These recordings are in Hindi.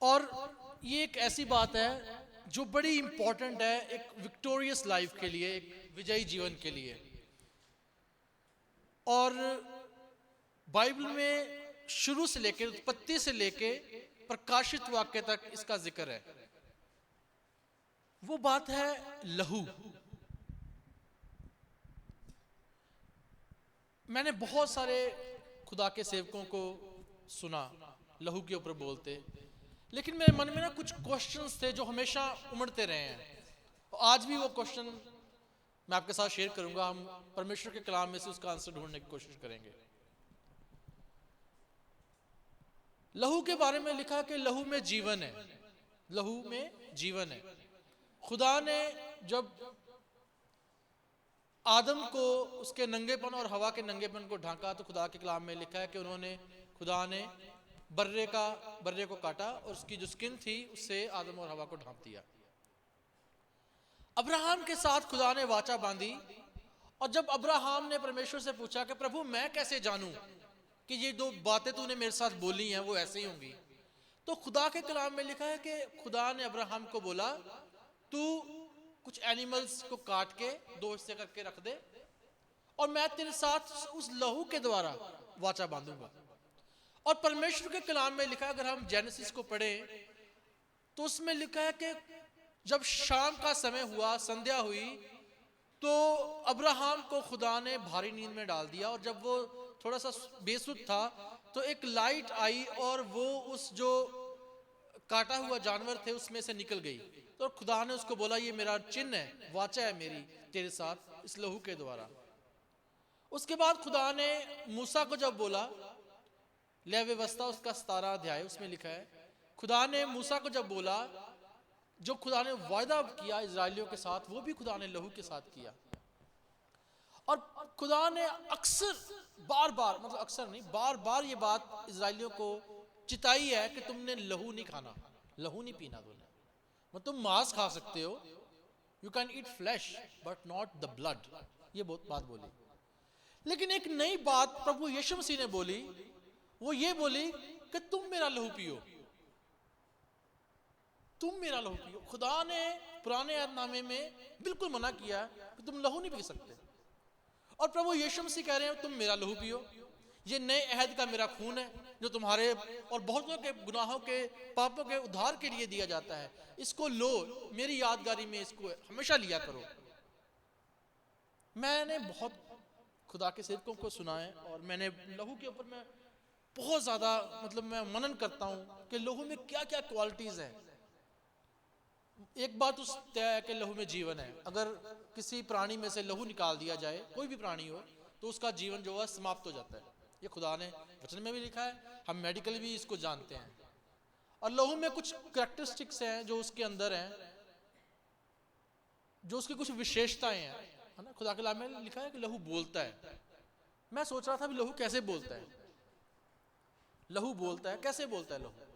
और ये एक ऐसी बात है जो बड़ी इंपॉर्टेंट है एक विक्टोरियस लाइफ के लिए, एक विजयी जीवन के लिए। और बाइबल में शुरू से लेकर, उत्पत्ति से लेकर प्रकाशित वाक्य तक इसका जिक्र है। वो बात है लहू। मैंने बहुत सारे खुदा के सेवकों को सुना लहू के ऊपर बोलते, लेकिन मेरे मन में ना कुछ क्वेश्चंस थे जो हमेशा उमड़ते रहे हैं। आज भी वो क्वेश्चन मैं आपके साथ शेयर करूंगा। हम परमेश्वर के कलाम में से उसका आंसर ढूंढने की कोशिश करेंगे। लहू के बारे में लिखा कि लहू में जीवन है, लहू में जीवन है। खुदा ने जब आदम को उसके नंगेपन और हवा के नंगेपन को ढांका, तो खुदा के कलाम में लिखा है कि खुदा ने बर्रे को काटा और उसकी जो स्किन थी उससे आदम और हवा को ढांप दिया। अब्राहम के साथ खुदा ने वाचा बांधी, और जब अब्राहम ने परमेश्वर से पूछा कि प्रभु मैं कैसे जानूं कि ये दो बातें तूने मेरे साथ बोली हैं वो ऐसे ही होंगी, तो खुदा के कलाम में लिखा है कि खुदा ने अब्राहम को बोला तू कुछ एनिमल्स को काट के दो हिस्से करके रख दे और मैं तेरे साथ उस लहू के द्वारा वाचा बांधूंगा। और परमेश्वर के कलाम में लिखा है, अगर हम जेनेसिस को पढ़ें तो उसमें लिखा है कि जब शाम का समय हुआ, संध्या हुई, तो अब्राहम को खुदा ने भारी नींद में डाल दिया। और जब वो थोड़ा सा बेसुध था तो एक लाइट आई और वो उस जो काटा हुआ जानवर थे उसमें से निकल गई। तो खुदा ने उसको बोला ये मेरा चिन्ह है, वाचा है मेरी तेरे साथ इस लहू के द्वारा। उसके बाद खुदा ने मूसा को जब बोला, ले व्यवस्था उसका 17 अध्याय उसमें लिखा है, खुदा ने मूसा को जब बोला, जो खुदा ने वायदा किया इजरायलियों के साथ वो भी खुदा ने लहू के साथ किया। और खुदा ने अक्सर बार बार, मतलब अक्सर नहीं, बार बार ये बात इजरायलियों को चिताई है कि तुमने लहू नहीं खाना, लहू नहीं पीना। मतलब तुम मांस खा सकते हो, you can eat flash but not the blood, ये बहुत बात बोली। लेकिन एक नई बात प्रभु यीशु मसीह ने बोली, वो ये बोली कि तुम मेरा लहू पियो, तुम मेरा लहू पियो। खुदा ने पुराने अहदनामे में बिल्कुल मना किया कि तुम लहू नहीं पी सकते, और प्रभु यीशु मसीह कह रहे हैं तुम मेरा लहू पियो, ये नए अहद का मेरा खून है जो तुम्हारे और बहुतों के गुनाहों के पापों के उद्धार के लिए दिया जाता है, इसको लो, मेरी यादगारी में इसको हमेशा लिया करो। मैंने बहुत खुदा के सेवकों को सुना है और मैंने लहू के ऊपर मैं बहुत ज्यादा, मतलब मैं मनन करता हूं कि लहू में क्या क्या क्वालिटीज हैं। एक बात उस तय है कि लहू में जीवन है। अगर किसी प्राणी में से लहू निकाल दिया जाए, कोई भी प्राणी हो, तो उसका जीवन जो है समाप्त हो जाता है। ये खुदा ने वचन में भी लिखा है, हम मेडिकल भी इसको जानते हैं। और लहू में कुछ कैरेक्टरिस्टिक्स हैं जो उसके अंदर हैं, जो उसकी कुछ विशेषताएं हैं, है ना। खुदा के कलाम में लिखा है कि लहू बोलता है। मैं सोच रहा था भी लहू कैसे बोलता है, लहू बोलता है, कैसे बोलता है लहू।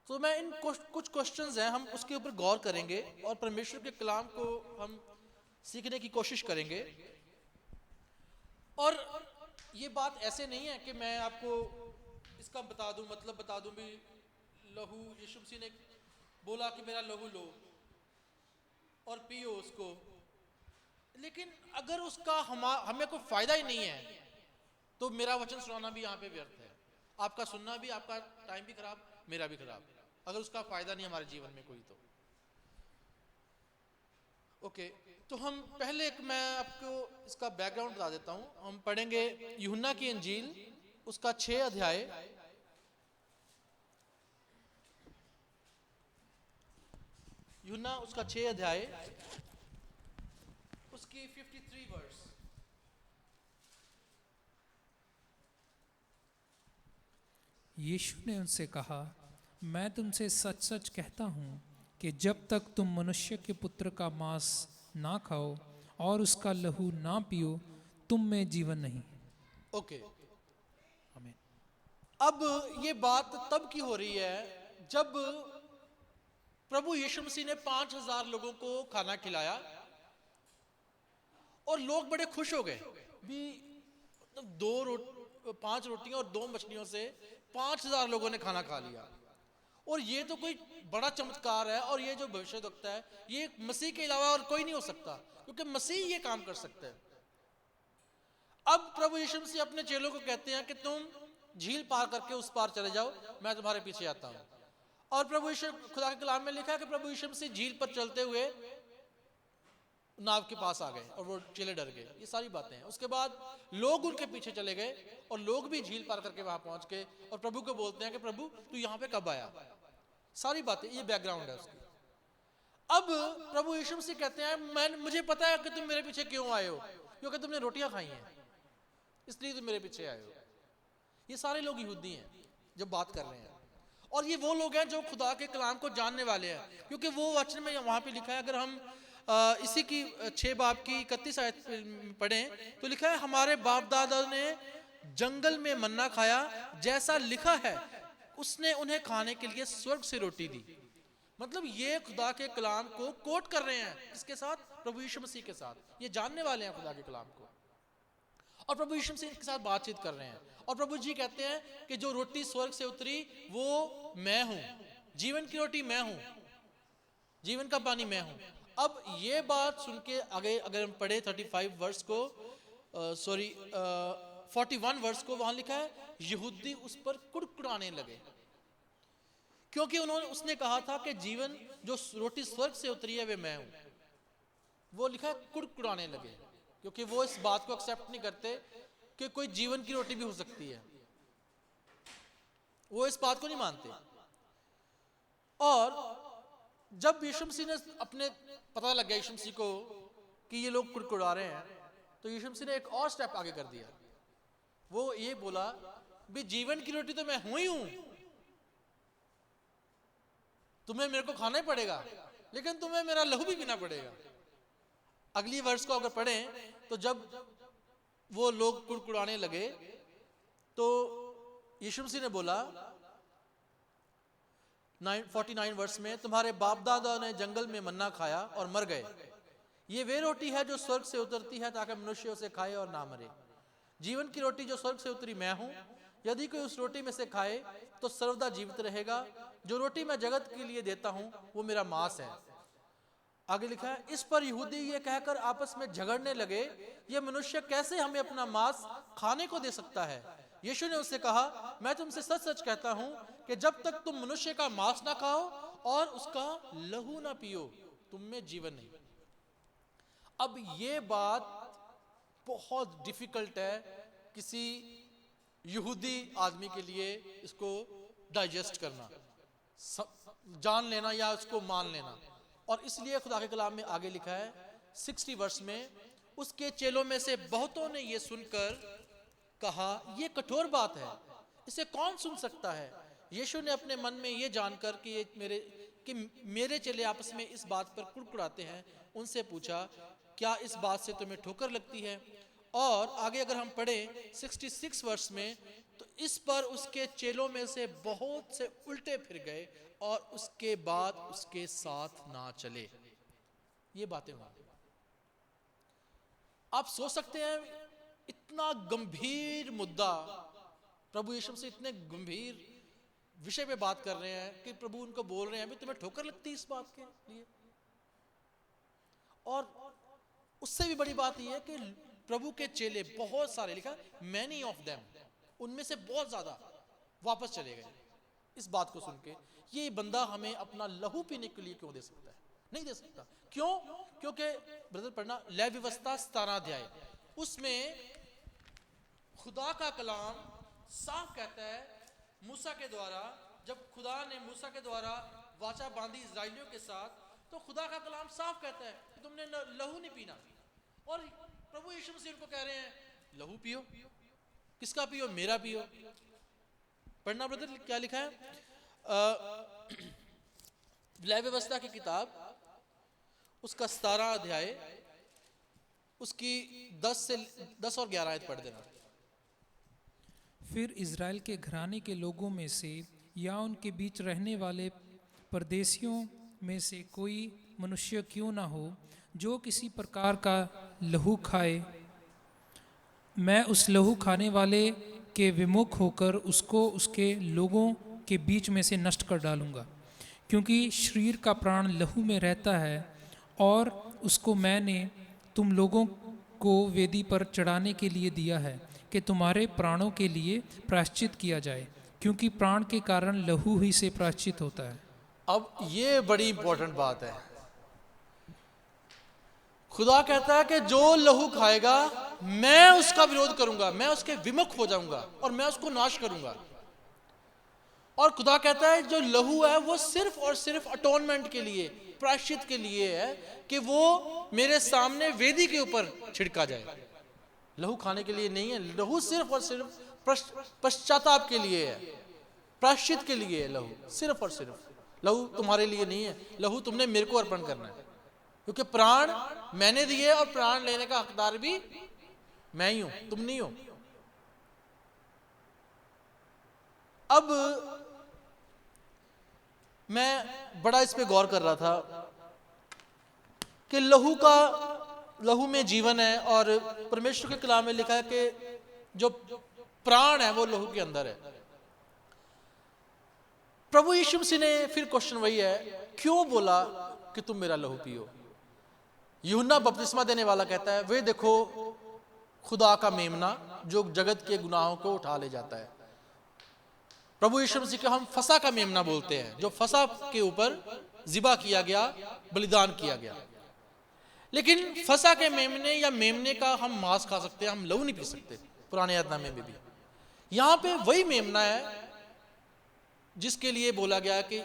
तो मैं इन कुछ क्वेश्चंस हैं, हम उसके ऊपर गौर करेंगे और परमेश्वर के कलाम को हम सीखने की कोशिश करेंगे। और ये बात ऐसे नहीं है कि मैं आपको इसका बता दूं, मतलब बता दूं भी लहू, यीशु मसीह ने बोला कि मेरा लहू लो और पियो उसको, लेकिन अगर उसका हमें कोई फायदा ही नहीं है तो मेरा वचन सुनाना भी यहाँ पे व्यर्थ है। आपका सुनना भी, आपका टाइम भी खराब, मेरा भी खराब, अगर उसका फायदा नहीं हमारे जीवन में कोई। तो ओके, तो हम पहले मैं आपको इसका बैकग्राउंड बता देता हूं। हम पढ़ेंगे यूहन्ना की इंजील उसका 6 अध्याय, यूहन्ना उसका 6 अध्याय उसकी 53 वर्स। यीशु ने उनसे कहा, मैं तुमसे सच सच कहता हूँ कि जब तक तुम मनुष्य के पुत्र का मांस ना खाओ और उसका लहू ना पियो, तुम में जीवन नहीं। ओके, आमीन। अब ये बात तब की हो रही है जब प्रभु यीशु मसीह ने 5000 लोगों को खाना खिलाया और लोग बड़े खुश हो गए भी। 5 रोटियां और 2 मछलियों से 5,000 लोगों ने खाना खा लिया। और ये तो कोई बड़ा चमत्कार है, और ये जो भविष्यवक्ता है ये मसीह के अलावा और कोई नहीं हो सकता, क्योंकि मसीह ये काम कर सकता है। अब प्रभु यीशु मसीह अपने चेलों को कहते हैं कि तुम झील पार करके उस पार चले जाओ, मैं तुम्हारे पीछे आता हूं। और प्रभु यीशु, खुदा के कलाम में लिखा है कि प्रभु यीशु मसीह झील पर चलते हुए नाव के पास आ गए और वो चेले डर गए। ये सारी बातें हैं। उसके बाद लोग उनके पीछे चले गए और लोग भी झील पार करके वहां पहुंच गए और प्रभु को बोलते हैं कि प्रभु तू यहाँ पे कब आया। सारी बातें, ये बैकग्राउंड है उसकी। अब प्रभु यीशु मसीह कहते हैं मुझे पता है कि तुम मेरे पीछे क्यों आए हो, क्योंकि तुमने रोटियां खाई हैं, इसलिए तुम मेरे पीछे आए हो। ये सारे लोग यहूदी हैं जो बात कर रहे हैं, और ये वो लोग हैं जो खुदा के कलाम को जानने वाले हैं, क्योंकि वो वचन में वहां पे लिखा है। अगर हम इसी की 6 बाब की 31 आयत पढ़ें तो लिखा है, हमारे बाप दादा ने जंगल में मन्ना खाया, जैसा लिखा है उसने उन्हें खाने के लिए स्वर्ग से रोटी दी। मतलब ये खुदा के कलाम को कोट कर रहे हैं, इसके साथ प्रभु यीशु मसीह के साथ। ये जानने वाले हैं खुदा के कलाम को, और प्रभु यीशु मसीह के साथ बातचीत कर रहे हैं। और प्रभु जी कहते हैं कि जो रोटी स्वर्ग से उतरी वो मैं हूं, जीवन की रोटी मैं हूं, जीवन का पानी मैं हूं। अब ये बात सुन के आगे अगर हम पढ़े 35 वर्ष को, 41 वर्ष को, वहां लिखा है यहूदी उस पर कुड़कुड़ाने लगे, क्योंकि उसने कहा था कि जीवन जो रोटी स्वर्ग से उतरी है वे मैं हूं। वो लिखा है कुड़कुड़ाने लगे, क्योंकि वो इस बात को एक्सेप्ट नहीं करते कि कोई जीवन की रोटी भी हो सकती है। वो इस बात को नहीं मानते। और जब यीशु मसीह ने अपने पता लग गया यीशु मसीह को कि ये लोग कुड़कुड़ा रहे हैं, तो यीशु मसीह ने एक और स्टेप आगे कर दिया। वो ये बोला भी जीवन की रोटी तो मैं हूं ही हूं, तुम्हें मेरे को खाना ही पड़ेगा, लेकिन तुम्हें मेरा लहू भी पीना पड़ेगा। अगली वर्ष को अगर पढ़ें तो जब वो लोग कुड़कुड़ाने लगे तो यीशु मसीह ने बोला 49 वर्ष में, तुम्हारे बाप दादा ने जंगल में मन्ना खाया और मर गए। ये वे रोटी है जो स्वर्ग से उतरती है ताकि मनुष्य उसे खाए और ना मरे। जीवन की रोटी जो स्वर्ग से उतरी मैं हूं, यदि कोई उस रोटी में से खाए तो सर्वदा जीवित रहेगा। जो रोटी मैं जगत के लिए देता हूं वो मेरा मांस है। आगे लिखा है, इस पर यहूदी ये कहकर आपस में झगड़ने लगे, ये मनुष्य कैसे हमें अपना मांस खाने को दे सकता है। यीशु ने उससे कहा, मैं तुमसे सच सच कहता हूं कि जब तक तुम मनुष्य का मांस ना खाओ और उसका लहू ना पियो, तुम में जीवन नहीं। अब ये बात बहुत डिफिकल्ट है किसी यहूदी आदमी के लिए इसको डाइजेस्ट करना, जान लेना या उसको मान लेना। और इसलिए खुदा के कलाम में आगे लिखा है 60 वर्ष में, उसके चेलों में से बहुतों ने यह सुनकर कहा, यह कठोर बात है, इसे कौन सुन सकता है। यीशु ने अपने मन में यह जानकर कि मेरे चेले आपस में इस बात पर कुड़कुड़ाते हैं, उनसे पूछा, क्या इस बात से तुम्हें ठोकर लगती है। और आगे अगर हम पढ़ें 66 वर्ष में, तो इस पर उसके चेलों में से बहुत से उल्टे फिर गए और उसके बाद उसके साथ ना चले। ये बातें हुई। आप सोच सकते हैं इतना गंभीर मुद्दा, प्रभु यीशु से इतने गंभीर विषय पे बात कर रहे हैं कि प्रभु उनको बोल रहे हैं भी तुम्हें ठोकर लगती है इस बात के लिए। और उससे भी बड़ी बात यह है कि प्रभु के चेले बहुत सारे, लिखा मैनी ऑफ देम, उनमें से बहुत ज्यादा वापस चले गए इस बात को सुन के। ये बंदा हमें अपना लहू पीने के लिए क्यों दे सकता है? नहीं दे सकता। क्यों? क्योंकि ब्रदर पढ़ना लय व्यवस्था 17 अध्याय, उसमें खुदा का कलाम साफ कहता है, मूसा के द्वारा, जब खुदा ने मूसा के द्वारा वाचा बांधी इस्राएलियों के साथ, तो खुदा का कलाम साफ कहता है कि तुमने लहू नहीं पीना। और प्रभु यीशु मसीह उनको कह रहे हैं लहू पियो। किसका पियो? मेरा पियो। पढ़ना ब्रदर क्या लिखा है लय व्यवस्था की किताब, उसका 17 अध्याय, उसकी 10 और 11 आयत पढ़ देना। फिर इज़राइल के घराने के लोगों में से या उनके बीच रहने वाले परदेशियों में से कोई मनुष्य क्यों ना हो जो किसी प्रकार का लहू खाए, मैं उस लहू खाने वाले के विमुख होकर उसको उसके लोगों के बीच में से नष्ट कर डालूंगा, क्योंकि शरीर का प्राण लहू में रहता है, और उसको मैंने तुम लोगों को वेदी पर चढ़ाने के लिए दिया है कि तुम्हारे प्राणों के लिए प्रायश्चित किया जाए, क्योंकि प्राण के कारण लहू ही से प्रायश्चित होता है। अब ये बड़ी इंपॉर्टेंट बात है। खुदा कहता है कि जो लहू खाएगा मैं उसका विरोध करूंगा, मैं उसके विमुख हो जाऊंगा और मैं उसको नाश करूंगा। और खुदा कहता है जो लहू है वो सिर्फ और सिर्फ अटोनमेंट के लिए, प्रायश्चित के लिए है कि वो मेरे सामने वेदी के ऊपर छिड़का जाए। लहू खाने के लिए नहीं है, लहू सिर्फ और सिर्फ पश्चाताप के लिए है, प्रायश्चित के लिए है लहू, सिर्फ और सिर्फ। लहू तुम्हारे लिए नहीं है, लहू तुमने मेरे को अर्पण करना है, क्योंकि प्राण मैंने दिए और प्राण लेने का हकदार भी मैं ही हूं, तुम नहीं हो। अब मैं बड़ा इस पे गौर कर रहा था कि लहू में जीवन है, और परमेश्वर के कलाम में लिखा है कि जो प्राण है वो लहू के अंदर है। प्रभु यीशु मसीह ने फिर क्वेश्चन वही है, क्यों बोला कि तुम मेरा लहू पियो? यूहन्ना बपतिस्मा देने वाला कहता है, वे देखो खुदा का मेमना जो जगत के गुनाहों को उठा ले जाता है। प्रभु यीशु मसीह को हम फसा का मेमना बोलते हैं, जो फसा के ऊपर जिबा किया गया, बलिदान किया गया। लेकिन फसा के मेमने या मेमने का हम मांस खा सकते हैं, हम लहू नहीं पी सकते। पुराने यतनामे में भी यहां पे वही मेमना है जिसके लिए बोला गया कि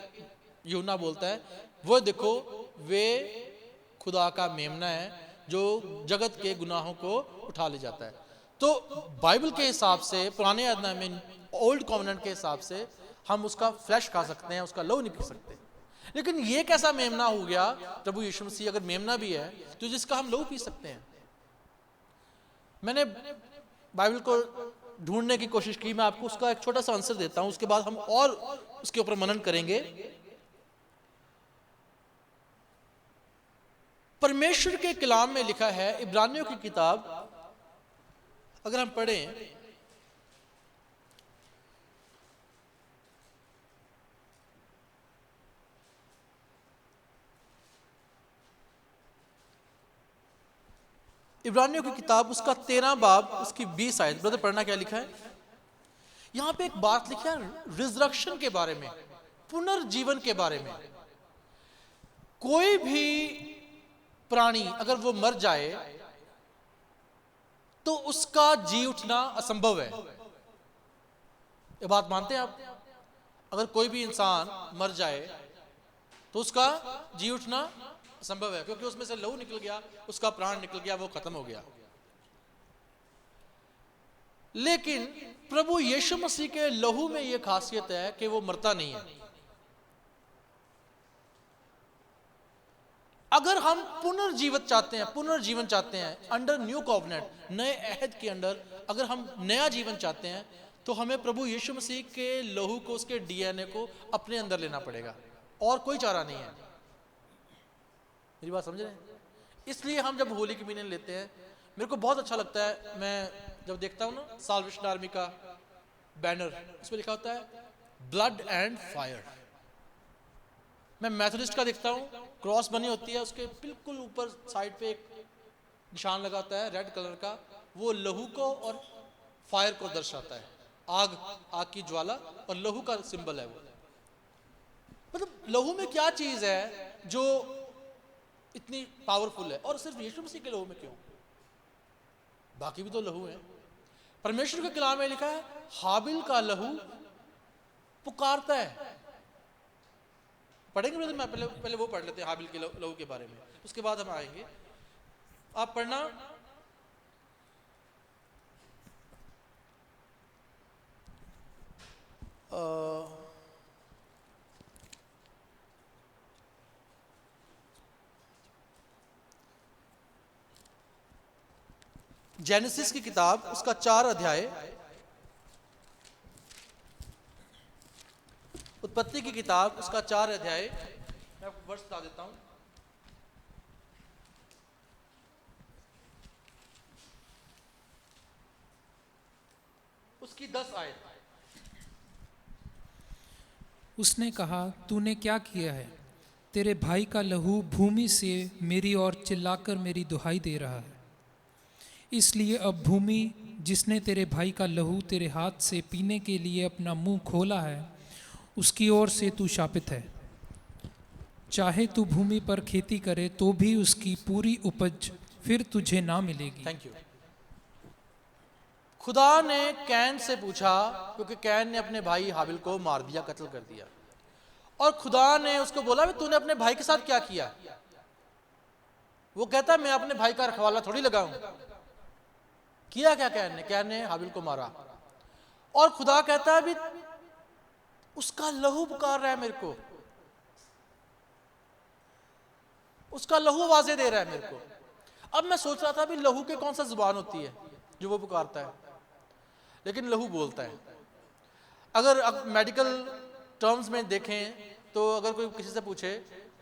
यूहन्ना बोलता है, वो देखो वे खुदा का मेमना है जो जगत के गुनाहों को उठा ले जाता है। तो बाइबल के हिसाब से, पुराने यतनामे में, ओल्ड कॉवेनेंट के हिसाब से हम उसका फ्लैश खा सकते हैं, उसका लहू नहीं पी सकते। लेकिन ये कैसा मेमना हो गया? प्रभु यीशु मसीह अगर मेमना भी है तो जिसका हम लहू पी सकते हैं। मैंने बाइबल को ढूंढने की कोशिश की, मैं आपको उसका एक छोटा सा आंसर देता हूं, उसके बाद हम और उसके ऊपर मनन करेंगे। परमेश्वर के कलाम में लिखा है, इब्रानियों की किताब अगर हम पढ़ें, इब्रानियों की किताब उसका 13 बाब उसकी 20 आयत, ब्रदर पढ़ना क्या लिखा है? यहां पे एक बात लिखा है रिजरक्शन के बारे में, पुनर्जीवन के बारे में। कोई भी प्राणी अगर वो मर जाए तो उसका जी उठना असंभव है। ये बात मानते हैं आप? अगर कोई भी इंसान मर जाए तो उसका जी उठना असंभव है, क्योंकि उसमें से लहू निकल गया, उसका प्राण निकल गया, वो खत्म हो गया। लेकिन प्रभु यीशु मसीह के लहू में यह खासियत है कि वो मरता नहीं है। अगर हम पुनर्जीवन चाहते हैं अंडर न्यू कॉवेनेंट, नए अहद के अंदर अगर हम नया जीवन चाहते हैं तो हमें प्रभु यीशु मसीह के लहू को, उसके डीएनए को अपने अंदर लेना पड़ेगा, और कोई चारा नहीं है। मेरी बात समझ रहे हैं? इसलिए हम जब होली कम्युनियन लेते हैं, मेरे को बहुत अच्छा लगता है, मैं जब देखता हूँ ना साल्वेशन आर्मी का बैनर, उसमें लिखा होता है ब्लड एंड फायर। मैं मैथोडिस्ट का देखता हूँ, क्रॉस बनी होती है, उसके बिल्कुल ऊपर साइड पे एक निशान लगा होता है रेड कलर का, वो लहू को और फायर को दर्शाता है, आग की ज्वाला, और लहू का सिंबल है वो। मतलब लहू में क्या चीज है जो इतनी पावरफुल है, और सिर्फ यीशु मसीह के लहू में क्यों? बाकी भी तो लहू है। परमेश्वर के कलाम में लिखा है हाबिल का लहू पुकारता है। पढ़ेंगे ब्रदर? मैं पहले वो पढ़ लेते हैं हाबिल के लहू के बारे में, उसके बाद हम आएंगे। आप पढ़ना। जेनेसिस की किताब उसका 4 अध्याय, उत्पत्ति की किताब उसका 4 अध्याय, मैं आपको वर्ष बता देता हूं। उसकी 10 आयत। उसने कहा, तूने क्या किया है? तेरे भाई का लहू भूमि से मेरी ओर चिल्लाकर मेरी दुहाई दे रहा है। इसलिए अब भूमि जिसने तेरे भाई का लहू तेरे हाथ से पीने के लिए अपना मुंह खोला है, उसकी ओर से तू शापित है। चाहे तू भूमि पर खेती करे तो भी उसकी पूरी उपज फिर तुझे ना मिलेगी। Thank you. खुदा ने कैन से पूछा, क्योंकि कैन ने अपने भाई हाबिल को मार दिया, कत्ल कर दिया, और खुदा ने उसको बोला भी तूने अपने भाई के साथ क्या किया? वो कहता मैं अपने भाई का रखवाला थोड़ी लगाऊं। किया क्या कैन ने? कैन ने हाबिल को मारा, और खुदा कहता है भी उसका लहू पुकार रहा है मेरे को, उसका लहू आवाजें दे रहा है मेरे को। अब मैं सोच रहा था भी लहू के कौन सा जुबान होती है जो वो पुकारता है, लेकिन लहू बोलता है। अगर अब मेडिकल टर्म्स में देखें तो अगर कोई किसी से पूछे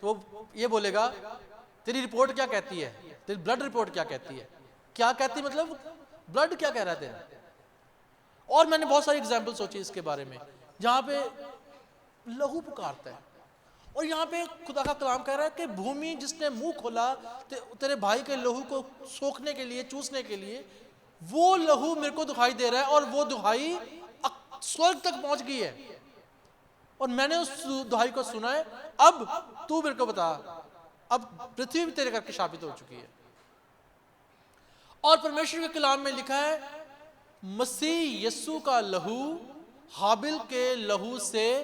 तो वो ये बोलेगा तेरी रिपोर्ट क्या कहती है, तेरी ब्लड रिपोर्ट क्या कहती है। क्या कहती मतलब ब्लड क्या कह रहा है तेरा। और मैंने बहुत सारी एग्जाम्पल सोची इसके बारे में जहां पे लहू पुकारता है। और यहाँ पे खुदा का कलाम कह रहा है कि भूमि जिसने मुंह खोला तेरे भाई के लहू को सोखने के लिए, चूसने के लिए, वो लहू मेरे को दुहाई दे रहा है, और वो दुहाई स्वर्ग तक पहुंच गई है, और मैंने उस दुहाई को सुना है। अब तू मेरे को बता, अब पृथ्वी भी तेरे करके शापित हो चुकी है। और परमेश्वर के कलाम में लिखा है मसीह यस्सु का लहू हाबिल के लहू से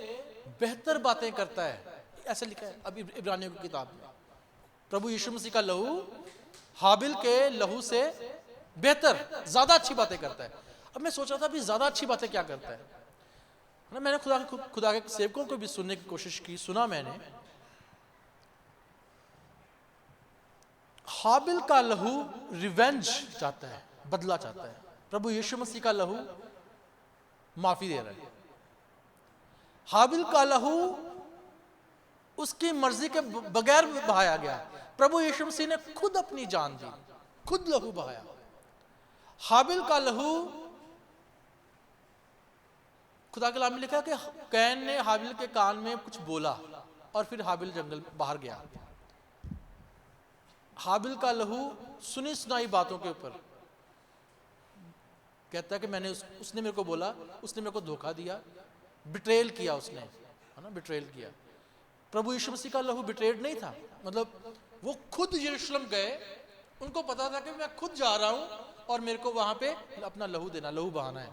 बेहतर बातें करता है, ऐसा लिखा है अब इब्रानियों की किताब में। प्रभु यीशु मसीह का लहू हाबिल के लहू से बेहतर, ज्यादा अच्छी बातें करता है। अब मैं सोच रहा था भी ज्यादा अच्छी बातें क्या करता है ना। मैंने खुदा के सेवकों को भी सुनने की कोशिश की, सुना मैंने। हाबिल का लहू रिवेंज चाहता है, बदला चाहता है। प्रभु यीशु मसीह का लहू माफी दे रहा है। हाबिल का लहू उसकी मर्जी के बगैर बहाया गया। प्रभु यीशु मसीह ने खुद अपनी जान दी, खुद लहू बहाया। हाबिल का लहू, खुदा के कलाम में लिखा कि कैन ने हाबिल के कान में कुछ बोला और फिर हाबिल जंगल बाहर गया। हाबिल का लहू सुनी सुनाई बातों के ऊपर कहता है कि उसने मेरे को बोला, उसने मेरे को धोखा दिया, बिट्रेल किया उसने, है ना, बिट्रेल किया। प्रभु यीशु मसीह का लहू बिट्रेड नहीं था, मतलब वो खुद यरूशलेम गए, उनको पता था कि मैं खुद जा रहा हूं और मेरे को वहां पे अपना लहू देना, लहू बहाना है।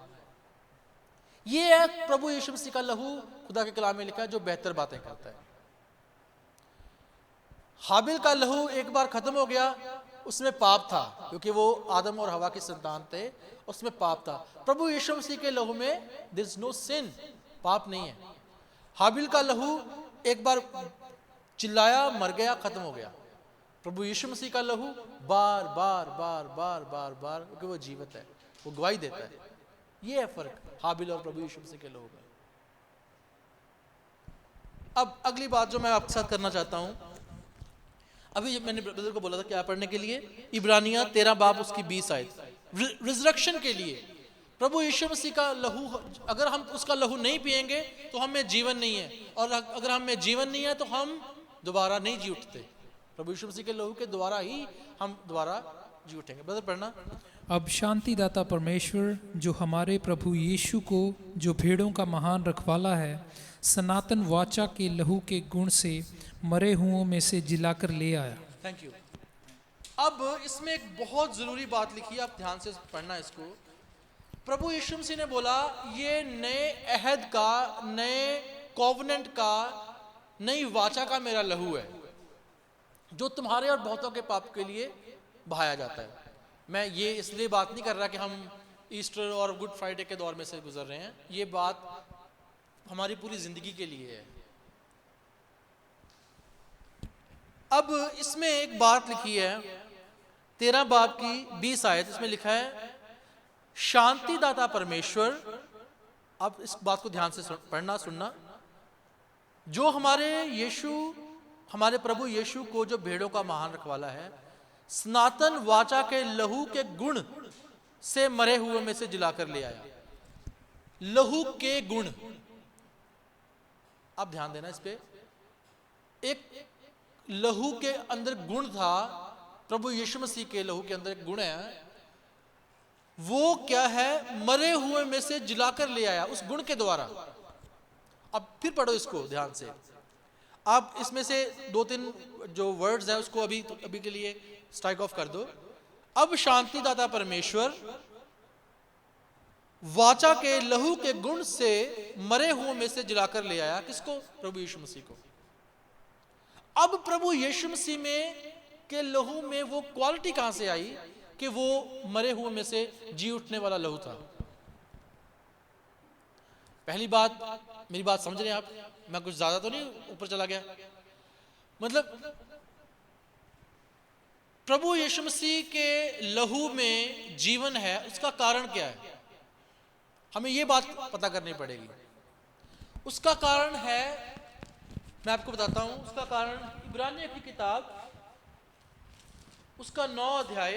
ये है प्रभु यीशु मसीह का लहू, खुदा के कलाम में लिखा है, जो बेहतर बातें करता है। हाबिल का लहू एक बार खत्म हो गया, उसमें पाप था, क्योंकि वो आदम और हवा की संतान थे, उसमें पाप था। प्रभु यीशु मसीह के लहू में देयर इज नो सिन, पाप नहीं है। हाबिल का लहू एक बार चिल्लाया, मर गया, खत्म हो गया। प्रभु यीशु मसीह का लहू बार बार बार बार बार बार, क्योंकि वो जीवित है, वो गवाही देता है। ये है फर्क हाबिल और प्रभु यीशु मसीह के लहू में। अब अगली बात जो मैं आपके साथ करना चाहता हूं, अभी मैंने ब्रदर को बोला था क्या पढ़ने के लिए, इब्रानियां 13 बाब उसकी 20 आयत, रिजरेक्शन के लिए। प्रभु यीशु मसीह का लहू, अगर हम उसका लहू नहीं पिएंगे तो हमें जीवन नहीं है, और अगर हमें जीवन नहीं है तो हम दोबारा नहीं जी उठते। प्रभु यीशु मसीह के लहू के द्वारा ही हम दोबारा जी उठेंगे। ब्रदर पढ़ना। अब शांतिदाता परमेश्वर जो हमारे प्रभु यीशु को, जो भेड़ों का महान रखवाला है, सनातन वाचा के लहू के गुण से मरे हुओं में से जिलाकर ले आया। Thank you. अब इसमें एक बहुत जरूरी बात लिखी है, आप ध्यान से पढ़ना इसको। प्रभु यीशु मसीह ने बोला ये नए अहद का, नए कोवेनेंट का, नई वाचा का मेरा लहू है, जो तुम्हारे और बहुतों के पाप के लिए बहाया जाता है। मैं ये इसलिए बात नहीं कर रहा कि हम ईस्टर और गुड फ्राइडे के दौर में से गुजर रहे हैं, ये बात हमारी पूरी जिंदगी के लिए है। अब इसमें एक बात लिखी है 13 बाब की 20 आयत, इसमें लिखा है शांतिदाता परमेश्वर, आप इस बात को ध्यान से पढ़ना सुनना, जो हमारे प्रभु यीशु को, जो भेड़ों का महान रखवाला है, सनातन वाचा के लहू के गुण से मरे हुए में से जिलाकर ले आया। लहू के गुण, आप ध्यान देना इस पे, एक लहू के अंदर गुण था, प्रभु यीशु मसीह के लहू के अंदर एक गुण है, वो क्या है, मरे हुए में से जिलाकर ले आया उस गुण के द्वारा। अब फिर पढ़ो इसको ध्यान से, आप इसमें से 2-3 जो वर्ड्स है उसको अभी के लिए स्ट्राइक ऑफ कर दो। अब शांतिदाता परमेश्वर वाचा के लहू के गुण से मरे हुए में से जिलाकर ले आया, किसको, प्रभु यीशु मसीह को। अब प्रभु यीशु मसीह में के लहू में वो क्वालिटी कहां से आई कि वो मरे हुए में से जी उठने वाला लहू था। पहली बात, मेरी बात समझ रहे हैं आप, मैं कुछ ज्यादा तो नहीं ऊपर चला गया, मतलब प्रभु यीशु मसीह के लहू में जीवन है, उसका कारण क्या है, हमें यह बात पता करनी पड़ेगी। उसका कारण है, मैं आपको बताता हूं, उसका कारण इब्रानियों की किताब उसका 9 अध्याय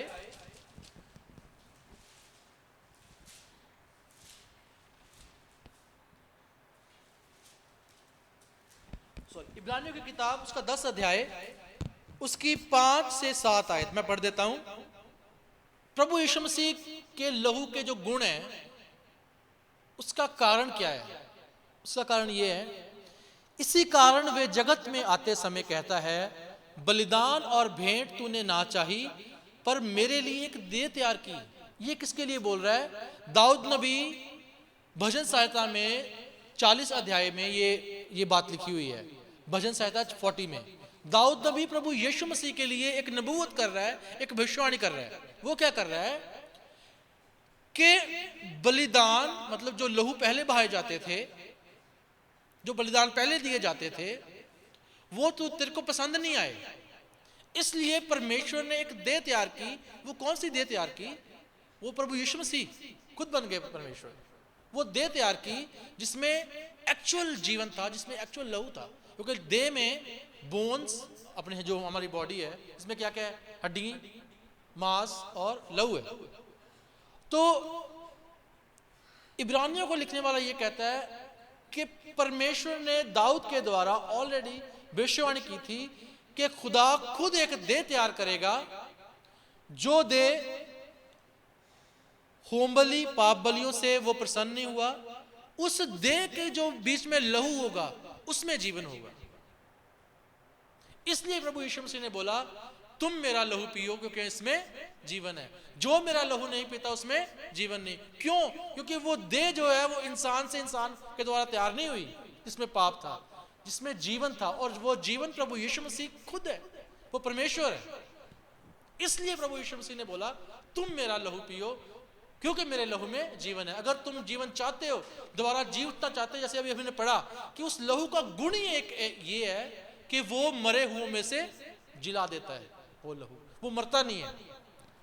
इब्रानियों की किताब उसका 10 अध्याय उसकी 5 से 7 आयत मैं पढ़ देता हूं। प्रभु यीशु मसीह के लहू के जो गुण हैं उसका कारण क्या है, उसका कारण यह है, इसी कारण वे जगत में आते समय कहता है, बलिदान और भेंट तूने ना चाही, पर मेरे लिए एक देह तैयार की। ये किसके लिए बोल रहा है, दाऊद नबी भजन संहिता में 40 अध्याय में ये बात लिखी हुई है। भजन संहिता 40 में दाऊद नबी प्रभु यीशु मसीह के लिए एक नबूवत कर रहा है, एक भविष्यवाणी कर रहा है। वो क्या कर रहा है कि बलिदान, मतलब जो लहू पहले बहाए जाते थे, जो बलिदान पहले दिए जाते थे, वो तो तेरे को पसंद नहीं आए, इसलिए परमेश्वर ने एक देह तैयार की। वो कौन सी देह तैयार की, वो प्रभु यीशु मसीह खुद बन गए परमेश्वर। वो देह तैयार की जिसमें एक्चुअल जीवन था, जिसमें एक्चुअल लहू था, क्योंकि देह में बोन्स, अपने जो हमारी बॉडी है, इसमें क्या क्या है, हड्डी, मांस और लहू है। तो इब्रानियों को लिखने वाला ये कहता है कि परमेश्वर ने दाऊद के द्वारा ऑलरेडी भविष्यवाणी की थी कि खुदा खुद एक देह तैयार करेगा, जो देह होम बलि पाप बलियों से वो प्रसन्न नहीं हुआ, उस देह के जो बीच में लहू होगा उसमें जीवन होगा। इसलिए प्रभु यीशु मसीह ने बोला, तुम मेरा लहू पियो क्योंकि इसमें जीवन है, जो मेरा लहू नहीं पीता उसमें जीवन नहीं। क्यों? क्योंकि वो देह जो है वो इंसान से इंसान के द्वारा तैयार नहीं हुई, जिसमें पाप था, जिसमें जीवन था, और वो जीवन प्रभु यीशु मसीह खुद है, वो परमेश्वर है। इसलिए प्रभु यीशु मसीह ने बोला, तुम मेरा लहू पियो क्योंकि मेरे लहू में जीवन है। अगर तुम जीवन चाहते हो, दोबारा जी उठना चाहते हो, जैसे अभी हमने पढ़ा कि उस लहू का गुण ही एक ये है कि वो मरे हुओं में से जिला देता है। वो लहू, वो मरता नहीं है,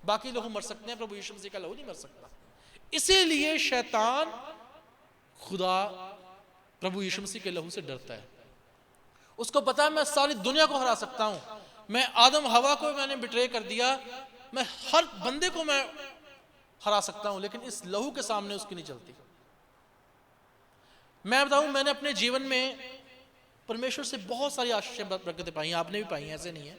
बाकी लहू मर सकते हैं, प्रभु यीशु मसीह का लहू नहीं मर सकता। इसीलिए शैतान खुदा प्रभु यीशु मसीह के लहू से डरता है। उसको पता है मैं सारी दुनिया को हरा सकता हूं, मैं आदम हवा को मैंने बिट्रे कर दिया, मैं हर बंदे को मैं हरा सकता हूं, लेकिन इस लहू के सामने उसकी नहीं चलती। मैं बताऊं, मैंने अपने जीवन में परमेश्वर से बहुत सारी आशीषें बरकतें पाई, आपने भी पाई, ऐसे नहीं है,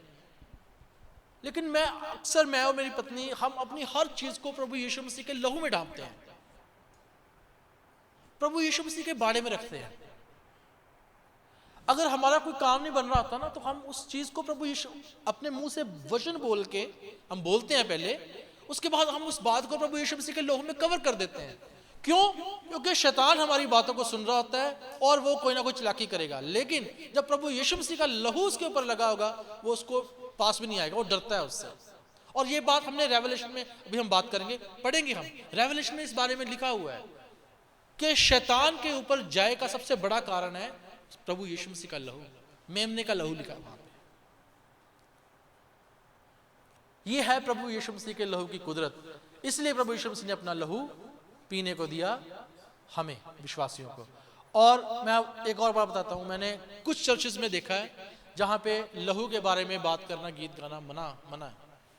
लेकिन मैं अक्सर, मैं और मेरी पत्नी, हम अपनी हर चीज को प्रभु यीशु मसीह के लहू में ढांपते हैं, प्रभु यीशु मसीह के बारे में रखते हैं। अगर हमारा कोई काम नहीं बन रहा होता ना, तो हम उस चीज को प्रभु यीशु अपने मुंह से वचन बोल के हम बोलते हैं पहले, उसके बाद हम उस बात को प्रभु यीशु मसीह के लहू में कवर कर देते हैं। क्यों? क्योंकि शैतान हमारी बातों को सुन रहा होता है और वो कोई ना कोई चालाकी करेगा, लेकिन जब प्रभु यीशु मसीह का लहू उसके ऊपर लगा होगा, वो उसको पास भी नहीं आएगा, वो डरता है उससे। और ये बात हमने रेवलेशन में, अभी हम बात करेंगे, पढ़ेंगे हम, रेवलेशन में इस बारे में लिखा हुआ है कि शैतान के ऊपर जय का सबसे बड़ा कारण है प्रभु यीशु मसीह का लहू, मेमने का लहू लिखा वहां पे। ये है प्रभु यीशु मसीह के लहू की कुदरत। इसलिए प्रभु यीशु मसीह ने अपना लहू पीने को दिया हमें विश्वासियों को। और मैं एक और बात बताता हूं, मैंने कुछ चर्चेस में देखा है जहां पे लहू के बारे में बात करना, गीत गाना मना है।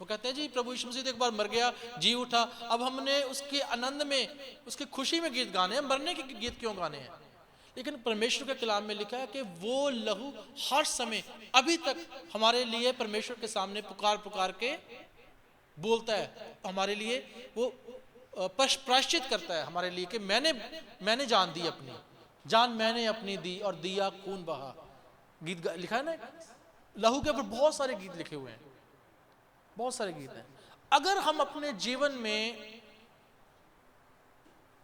वो कहते हैं जी प्रभु यीशु मसीह तो एक बार मर गया, जी उठा, अब हमने उसके आनंद में, उसकी खुशी में गीत गाने हैं, मरने के गीत क्यों गाने हैं? लेकिन परमेश्वर के कलाम में लिखा है कि वो लहू हर समय अभी तक हमारे लिए परमेश्वर के सामने पुकार पुकार के बोलता है, हमारे लिए वो प्रायश्चित करता है हमारे लिए कि मैंने जान दी, अपनी जान मैंने अपनी दी और दिया खून बहा। गीत लिखा है ना, लहू के ऊपर बहुत सारे गीत लिखे हुए हैं, बहुत सारे गीत हैं। अगर हम अपने जीवन में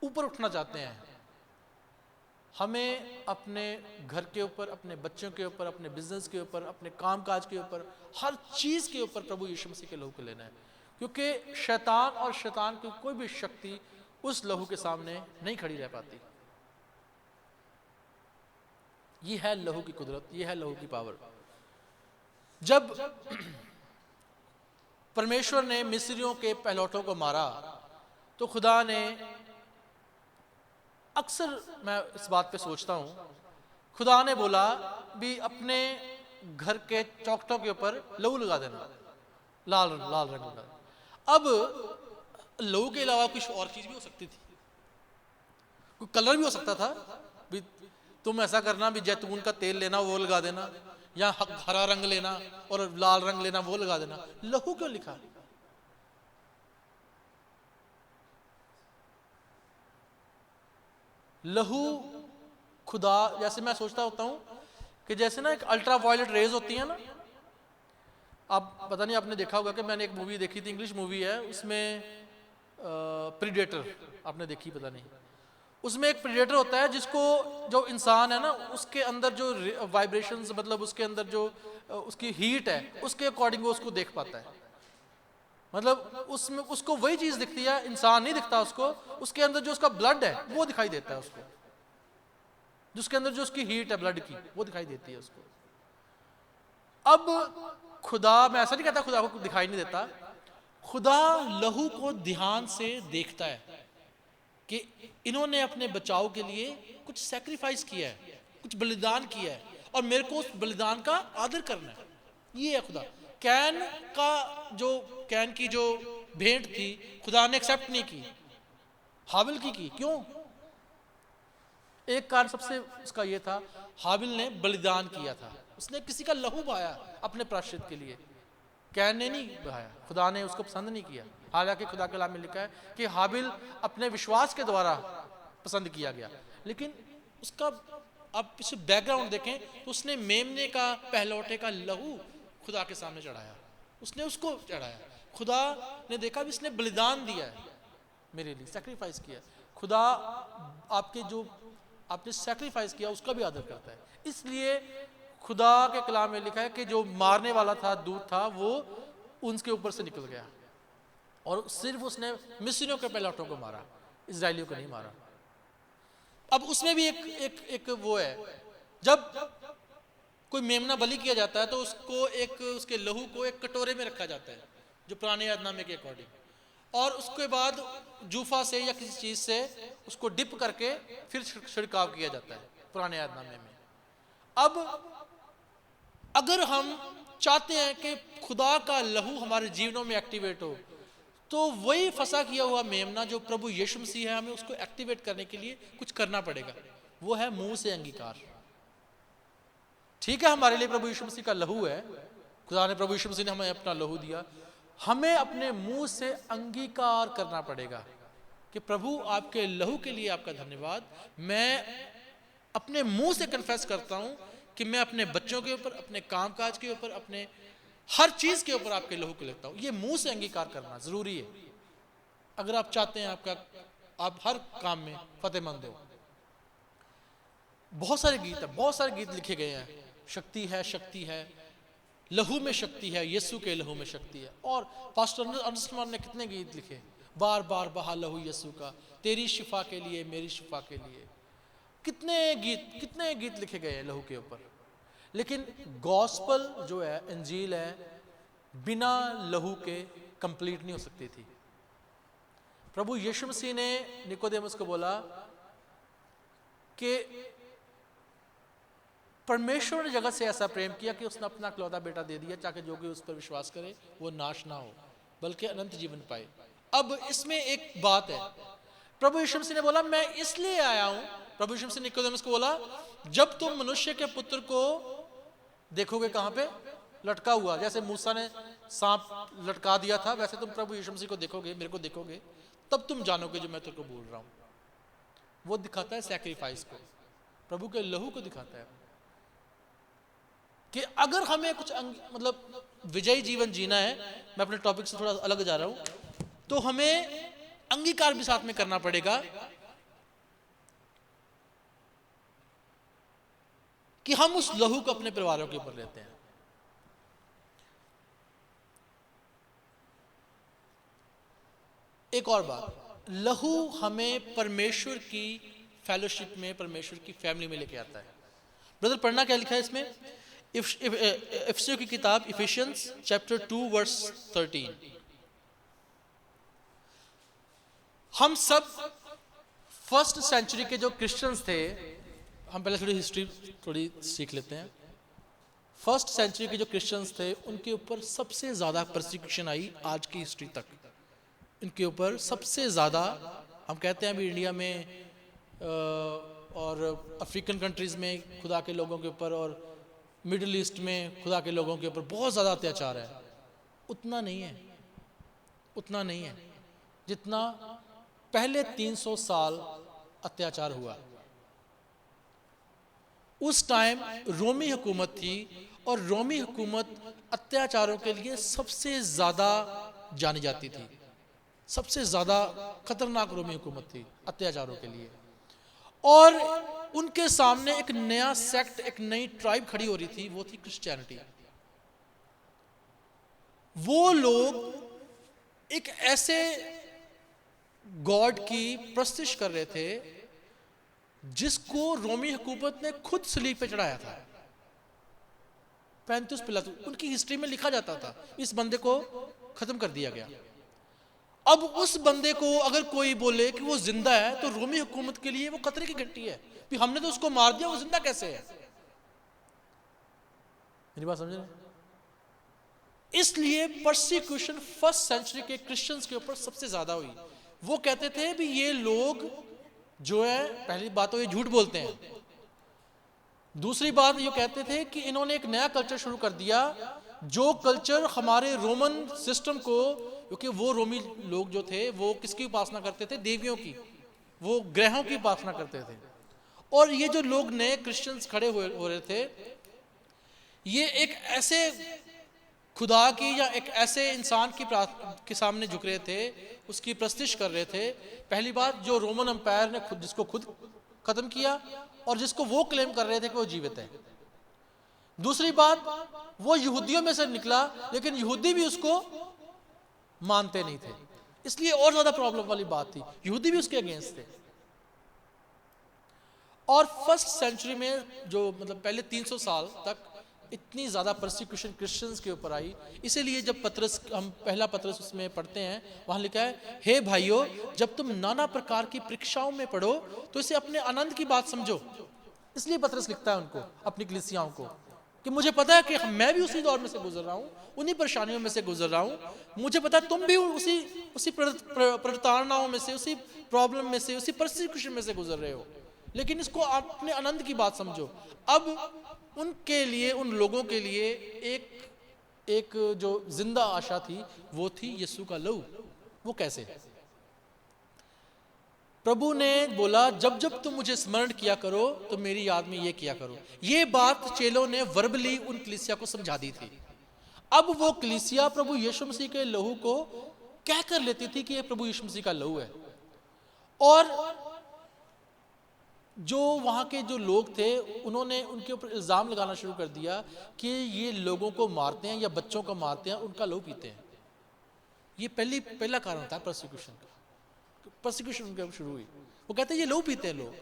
ऊपर उठना चाहते हैं, हमें अपने घर के ऊपर, अपने बच्चों के ऊपर, अपने बिजनेस के ऊपर, अपने कामकाज के ऊपर, हर चीज के ऊपर प्रभु यीशु मसीह के लहू को लेना है, क्योंकि शैतान और शैतान की कोई भी शक्ति उस लहू के सामने नहीं खड़ी रह पाती। ये है लहू की कुदरत, ये है लहू की पावर। जब परमेश्वर ने मिस्रियों के पहलौठों को मारा तो खुदा ने, अक्सर मैं इस बात पे सोचता हूं, खुदा ने बोला भी अपने घर के चौखटों के ऊपर लहू लगा देना, लाल लाल रंग लगा। अब लहू के अलावा कुछ और चीज भी हो सकती थी, कोई कलर भी हो सकता था भी तुम ऐसा करना भी जैतून का तेल लेना वो लगा देना, या हरा रंग लेना और लाल रंग लेना वो लगा देना। लहू क्यों लिखा? लहू खुदा, जैसे मैं सोचता होता हूं कि जैसे ना एक अल्ट्रा वायलेट रेज होती है ना, आप पता नहीं आपने देखा होगा कि मैंने एक मूवी देखी थी, इंग्लिश मूवी है, उसमें प्रीडेटर आपने देखी पता नहीं, उसमें एक प्रीडेटर होता है जिसको, जो इंसान है ना, उसके अंदर जो वाइब्रेशंस, मतलब उसके अंदर जो उसकी हीट है, उसके अकॉर्डिंग वो उसको देख पाता है। मतलब उसमें उसको वही चीज दिखती है, इंसान नहीं दिखता उसको, उसके अंदर जो उसका ब्लड है वो दिखाई देता है उसको, जिसके अंदर जो उसकी हीट है ब्लड की वो दिखाई देती है उसको। अब खुदा, मैं ऐसा नहीं कहता खुदा को दिखाई नहीं देता, खुदा लहू को ध्यान से देखता है कि इन्होंने अपने बचाव के लिए कुछ सैक्रिफाइस किया है, कुछ बलिदान किया है, और मेरे को उस बलिदान का आदर करना है। ये है खुदा। कैन की जो भेंट थी खुदा ने एक्सेप्ट नहीं की, हाबिल की। क्यों? एक कारण सबसे उसका ये था, हाबिल ने बलिदान किया था, उसने किसी का लहू बहाया अपने प्रायश्चित के लिए, कैन ने नहीं बहाया, खुदा ने उसको पसंद नहीं किया। हालांकि खुदा के कलाम में लिखा है कि हाबिल अपने विश्वास के द्वारा पसंद किया गया, लेकिन उसका आप इसे बैकग्राउंड देखें तो उसने मेमने का, पहलौठे का लहू खुदा के सामने चढ़ाया, उसने उसको चढ़ाया। खुदा ने देखा भी इसने बलिदान दिया है मेरे लिए, सैक्रिफाइस किया। खुदा आपके जो आपने सैक्रिफाइस किया उसका भी आदर करता है। इसलिए खुदा के कलाम में लिखा है कि जो मारने वाला था, दूत था, वो उनके ऊपर से निकल गया, और सिर्फ उसने मिस्रियों के पहलौठों को मारा, इजरायलियों को नहीं मारा। अब उसमें भी एक वो है, जब कोई मेमना बलि किया जाता है तो उसको उसके लहू को एक कटोरे में रखा जाता है, जो पुराने यादनामे के अकॉर्डिंग, और उसके बाद जूफा से या किसी चीज से उसको डिप करके फिर छिड़काव किया जाता है पुराने यादनामे में। अब अगर हम चाहते हैं कि खुदा का लहू हमारे जीवनों में एक्टिवेट हो, तो वही फंसा किया हुआ मेमना जो प्रभु यीशु मसीह है, हमें उसको एक्टिवेट करने के लिए कुछ करना पड़ेगा, वो है मुंह से अंगीकार। ठीक है, हमारे लिए प्रभु यीशु मसीह का लहू है, खुदा ने, प्रभु यीशु मसीह ने हमें अपना लहू दिया, हमें अपने मुंह से अंगीकार करना पड़ेगा कि प्रभु आपके लहू के लिए आपका धन्यवाद। मैं अपने मुंह से कन्फेस करता हूं कि मैं अपने बच्चों के ऊपर, अपने कामकाज के ऊपर, अपने हर चीज के ऊपर आपके लहू को लेता हूं। ये मुंह से अंगीकार करना जरूरी है अगर आप चाहते हैं आप हर काम में फतेहमंद हो। बहुत सारे गीत लिखे गए हैं, शक्ति है, लहू में शक्ति है, यीशु के लहू में शक्ति है। और पास्टर अनुस्मान ने कितने गीत लिखे, बार बार बहा लहू यीशु का, तेरी शिफा के लिए, मेरी शिफा के लिए, कितने गीत लिखे गए हैं लहू के ऊपर। लेकिन गॉस्पल जो है, इंजील है, बिना लहू के कंप्लीट नहीं हो सकती थी। प्रभु यीशु मसीह ने निकोदेमुस को बोला कि परमेश्वर ने जगत से ऐसा प्रेम किया कि उसने अपना इकलौता बेटा दे दिया ताकि जो कोई उस पर विश्वास करे वो नाश ना हो, बल्कि अनंत जीवन पाए। अब इसमें एक बात है, प्रभु यीशु मसीह ने बोला मैं इसलिए आया हूं, प्रभु यीशु मसीह ने निकोदेमुस को बोला जब तुम मनुष्य के पुत्र को देखोगे कहां पे लटका हुआ, जैसे मूसा ने सांप लटका दिया था, वैसे तुम प्रभु यीशु मसीह को देखोगे, मेरे को देखोगे, तब तुम जानोगे जो मैं तुमको बोल रहा हूं। वो दिखाता है सैक्रिफाइस को, प्रभु के लहू को दिखाता है कि अगर हमें कुछ मतलब विजयी जीवन जीना है, मैं अपने टॉपिक से थोड़ा अलग जा रहा हूं, तो हमें अंगीकार भी साथ में करना पड़ेगा कि हम उस लहू को अपने परिवारों के ऊपर लेते हैं। एक और बात, लहू हमें परमेश्वर की फेलोशिप में, परमेश्वर की फैमिली में लेके आता है। ब्रदर पढ़ना क्या लिखा है इसमें, इफिसियों की किताब इफिशियंस चैप्टर 2 वर्स 13। हम सब फर्स्ट सेंचुरी के जो क्रिश्चियंस थे, हम पहले थोड़ी हिस्ट्री थोड़ी सीख लेते हैं। फर्स्ट सेंचुरी के जो क्रिश्चियंस थे उनके ऊपर सबसे ज़्यादा परसिक्यूशन आई आज की हिस्ट्री तक। इनके ऊपर सबसे ज़्यादा, हम कहते हैं अभी इंडिया में और अफ्रीकन कंट्रीज़ में खुदा के लोगों के ऊपर और मिडिल ईस्ट में खुदा के लोगों के ऊपर बहुत ज़्यादा अत्याचार है। उतना नहीं है, उतना नहीं है जितना पहले 300 साल अत्याचार हुआ। उस टाइम रोमी हुकूमत थी और रोमी हुकूमत अत्याचारों के लिए सबसे ज़्यादा जानी जाती थी, सबसे ज़्यादा खतरनाक रोमी हुकूमत थी अत्याचारों के लिए। और उनके सामने एक नया सेक्ट, एक नई ट्राइब खड़ी हो रही थी, वो थी क्रिश्चियनिटी। वो लोग एक ऐसे गॉड की प्रस्तिश कर रहे थे जिसको रोमी हुकूमत ने खुद सलीब पे चढ़ाया था। पैंतुस पिलातुस, उनकी हिस्ट्री में लिखा जाता था इस बंदे को खत्म कर दिया गया। अब उस बंदे को अगर कोई बोले कि वो जिंदा है तो रोमी हुकूमत के लिए वो खतरे की घंटी है कि हमने तो उसको मार दिया, वो जिंदा कैसे है। मेरी बात समझ रहे? इसलिए परसिक्यूशन फर्स्ट सेंचुरी के क्रिश्चियंस के ऊपर सबसे ज्यादा हुई। वो कहते थे भी ये लोग जो है, पहली बात तो ये झूठ बोलते हैं, दूसरी बात ये कहते थे कि इन्होंने एक नया कल्चर शुरू कर दिया, जो कल्चर हमारे रोमन सिस्टम को, क्योंकि वो रोमी लोग जो थे वो किसकी उपासना करते थे, देवियों की, वो ग्रहों की उपासना करते थे। और ये जो लोग नए क्रिश्चियंस खड़े हो रहे थे, ये एक ऐसे खुदा की या एक ऐसे इंसान के सामने झुक रहे थे, उसकी प्रस्तिश कर रहे थे। पहली बात, जो रोमन एम्पायर ने जिसको खुद खत्म किया और जिसको वो क्लेम कर रहे थे कि वो जीवित है। दूसरी बात, वो यहूदियों में से निकला लेकिन यहूदी भी उसको मानते नहीं थे, इसलिए और ज्यादा प्रॉब्लम वाली बात थी, यहूदी भी उसके अगेंस्ट थे। और फर्स्ट सेंचुरी में जो मतलब पहले 300 साल तक इतनी ज़्यादा परसिक्यूशन क्रिश्चियंस के ऊपर आई। इसीलिए जब पत्रस, हम पहला पत्रस उसमें पढ़ते हैं, वहाँ लिखा है, हे भाइयों, जब तुम नाना प्रकार की परीक्षाओं में पढ़ो तो इसे अपने आनंद की बात समझो। इसलिए पत्रस लिखता है उनको, अपनी कलीसियाओं को, कि मुझे पता है कि मैं भी उसी दौर में से गुजर रहा हूँ, उन्हीं परेशानियों में से गुजर रहा हूँ, मुझे पता है तुम भी उसी प्रताड़नाओं में से, उसी प्रॉब्लम में से, उसी परसिक्यूशन में से गुजर रहे हो, लेकिन इसको अपने आनंद की बात समझो। अब उनके लिए, उन लोगों के लिए एक जो जिंदा आशा थी वो थी यीशु का लहू। वो कैसे? प्रभु ने बोला, जब जब तुम मुझे स्मरण किया करो तो मेरी याद में ये किया करो। ये बात चेलों ने वर्बली उन कलीसिया को समझा दी थी। अब वो कलीसिया प्रभु यीशु मसीह के लहू को कह कर लेती थी कि ये प्रभु यीशु मसीह का लहू है। और जो वहाँ के जो लोग थे उन्होंने उनके ऊपर इल्ज़ाम लगाना शुरू कर दिया कि ये लोगों को मारते हैं या बच्चों को मारते हैं, उनका लहू पीते हैं। ये पहला कारण था परसिक्यूशन का। परसिक्यूशन उनके शुरू हुई, वो कहते हैं ये लहू पीते हैं लोग।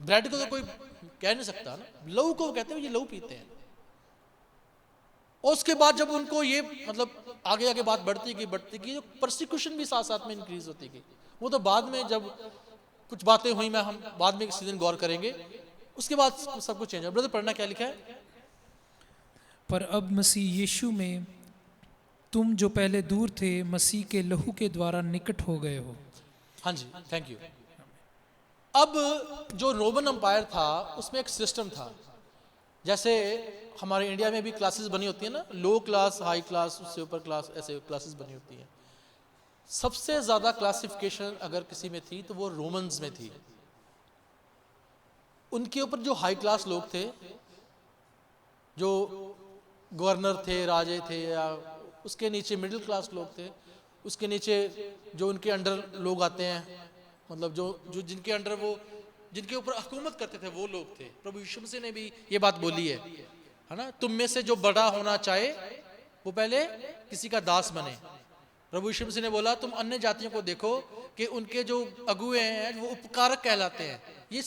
ब्रेड को तो कोई कह नहीं सकता ना, लहू को कहते हैं ये लहू पीते हैं। और उसके बाद जब उनको ये मतलब आगे आगे बात बढ़ती गई, परसिक्यूशन भी साथ साथ में इंक्रीज होती गई। वो तो बाद में जब कुछ बातें हुई, मैं हम बाद में किसी दिन गौर करेंगे, उसके बाद सब कुछ चेंज हो। ब्रदर पढ़ना क्या लिखा है? पर अब मसीह यीशु में तुम जो पहले दूर थे मसीह के लहू के द्वारा निकट हो गए हो। हाँ जी, थैंक यू। अब जो रोमन एम्पायर था उसमें एक सिस्टम था, जैसे हमारे इंडिया में भी क्लासेस बनी होती है ना, लो क्लास, हाई क्लास, उससे ऊपर क्लास, ऐसे क्लासेस बनी होती हैं। सबसे ज़्यादा क्लासिफिकेशन अगर किसी में थी तो वो रोमन्स में थी। उनके ऊपर जो हाई क्लास लोग थे, जो गवर्नर थे, राजे थे, या उसके नीचे मिडिल क्लास लोग थे, उसके नीचे जो उनके अंडर लोग आते हैं, मतलब जो जो जिनके अंडर वो जिनके ऊपर हुकूमत करते थे वो लोग थे। प्रभु यीशु मसीह ने भी ये बात बोली है ना, तुम में से जो बड़ा होना चाहे वो पहले किसी का दास बने। प्रभु यीशु मसीह ने बोला तुम अन्य जातियों को देखो कि उनके जो अगुए हैं वो उपकारक कहलाते हैं। ये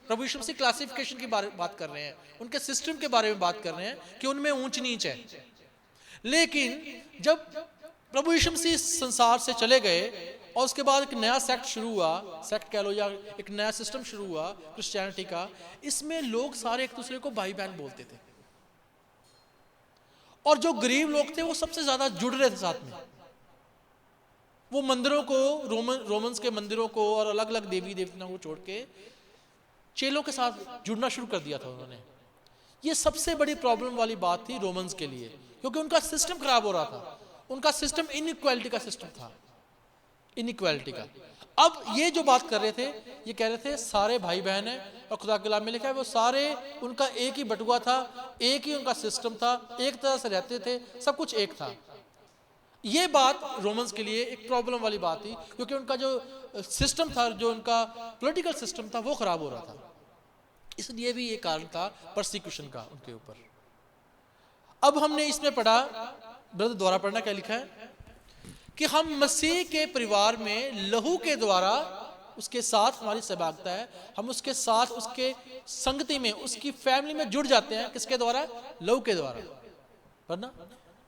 प्रभु यीशु मसीह क्लासिफिकेशन की बात कर रहे हैं, उनके सिस्टम के बारे में बात कर रहे हैं कि उनमें ऊंच नीच है। लेकिन जब प्रभु यीशु मसीह संसार से चले गए और उसके बाद एक नया सेक्ट शुरू हुआ, सेक्ट कह लो या एक नया सिस्टम शुरू हुआ क्रिश्चियनिटी का, इसमें लोग सारे एक दूसरे को भाई बहन बोलते थे, और जो गरीब लोग थे वो सबसे ज्यादा जुड़ रहे थे साथ में। वो मंदिरों को, रोमन्स के मंदिरों को और अलग अलग देवी देवताओं को छोड़ के चेलों के साथ जुड़ना शुरू कर दिया था उन्होंने। ये सबसे बड़ी प्रॉब्लम वाली बात थी रोमन्स के लिए, क्योंकि उनका सिस्टम खराब हो रहा था। उनका सिस्टम इनइक्वालिटी का सिस्टम था, इनइक्वालिटी का। अब ये जो बात कर रहे थे, ये कह रहे थे सारे भाई बहन हैं, और खुदा के कलाम में लिखा है वो सारे, उनका एक ही बटुआ था, एक ही उनका सिस्टम था, एक तरह से रहते थे, सब कुछ एक था। ये बात रोमन्स के लिए एक प्रॉब्लम वाली बात थी, क्योंकि उनका जो सिस्टम था, जो उनका पॉलिटिकल सिस्टम था, वो खराब हो रहा था। इसलिए भी ये कारण था परसिक्यूशन का उनके ऊपर। अब हमने इसमें पढ़ा, ब्रदर द्वारा पढ़ना क्या लिखा है कि हम मसीह के परिवार में लहू के द्वारा उसके साथ हमारी सहभागिता है, हम उसके साथ उसके संगति में, उसकी फैमिली में जुड़ जाते हैं। किसके द्वारा? लहू के द्वारा। पढ़ना।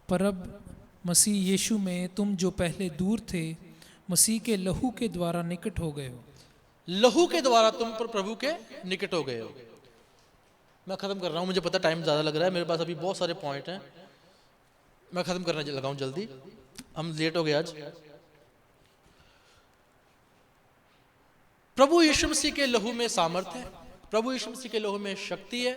पर अब मसीह यीशु में तुम जो पहले दूर थे मसीह के लहू के द्वारा निकट हो गए हो। लहू के द्वारा तुम प्रभु के निकट हो गए हो। मैं खत्म कर रहा हूं, मुझे पता टाइम ज्यादा लग रहा है, मेरे पास अभी बहुत सारे पॉइंट हैं, मैं खत्म करने लगा हूं जल्दी, हम लेट हो गए आज। प्रभु यीशु मसीह के लहू में सामर्थ्य है, प्रभु यीशु मसीह के लहू में शक्ति है,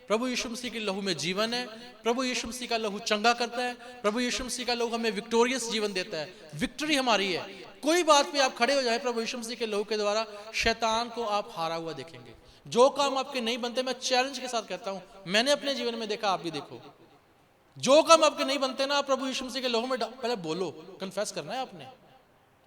प्रभु यीशु मसीह के लहू में जीवन है, प्रभु यीशु मसीह का लहू चंगा करता है, प्रभु यीशु मसीह का लहू हमें विक्टोरियस जीवन देता है, विक्ट्री हमारी है। कोई बात पे आप खड़े हो जाए, प्रभु यीशु मसीह के लहू के द्वारा शैतान को आप हारा हुआ देखेंगे। जो काम आपके नहीं बनते, मैं चैलेंज के साथ कहता हूं, मैंने अपने जीवन में देखा, आप भी देखो, जो काम आपके नहीं बनते ना, प्रभु यीशु मसीह के लहू में पहले बोलो, कन्फेस करना है आपने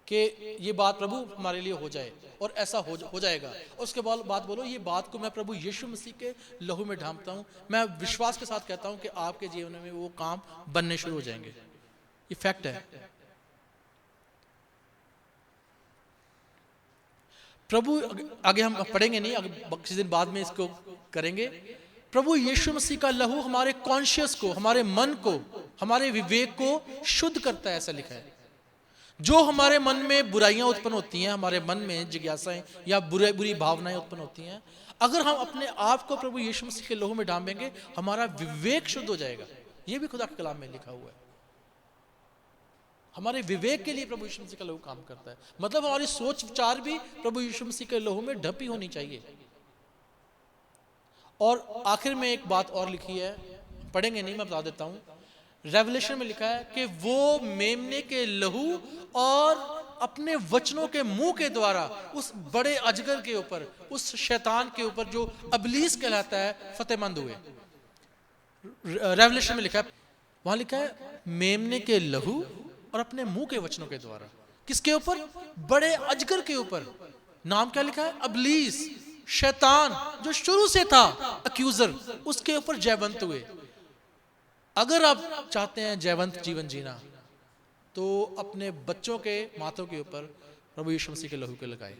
कि ये बात प्रभु हमारे लिए हो जाए, और ऐसा हो जाएगा। और उसके बाद बात बोलो, ये बात को मैं प्रभु यीशु मसीह के लहू में ढांपता हूं, मैं विश्वास के साथ कहता हूं कि आपके जीवन में वो काम बनने शुरू हो जाएंगे। ये फैक्ट है। प्रभु, आगे हम पढ़ेंगे नहीं, आगे किसी दिन बाद में इसको करेंगे। प्रभु यीशु मसीह का लहू हमारे कॉन्शियस को, हमारे मन को, हमारे विवेक को शुद्ध करता है, ऐसा लिखा है। जो हमारे मन में बुराइयां उत्पन्न होती हैं, हमारे मन में जिज्ञासाएं या बुरी भावनाएं उत्पन्न होती हैं, अगर हम अपने आप को प्रभु यीशु मसीह के लहू में डालेंगे, हमारा विवेक शुद्ध हो जाएगा। यह भी खुदा के कलाम में लिखा हुआ है। हमारे विवेक के लिए प्रभु यीशु मसीह का लहू काम करता है, मतलब हमारी सोच विचार भी प्रभु यीशु मसीह के लहू में ढपी होनी चाहिए। और आखिर में एक बात और लिखी है, पढ़ेंगे नहीं, मैं बता देता हूं। रेवलेशन में लिखा है कि वो मेमने के लहू और अपने वचनों के मुंह के द्वारा उस बड़े अजगर के ऊपर, उस शैतान के ऊपर जो अबलीस कहलाता है, फतेहमंद हुए। रेवलेशन में लिखा है, वहां लिखा है मेमने के लहू और अपने मुंह के वचनों के द्वारा। किसके ऊपर? बड़े अजगर के ऊपर। नाम क्या लिखा है? अबलीस, शैतान, जो शुरू से था अक्यूजर, उसके ऊपर जयवंत हुए। अगर आप चाहते हैं जयवंत जीवन जीना, तो अपने बच्चों के माथों के ऊपर प्रभु यीशु मसीह के लहू के लगाए।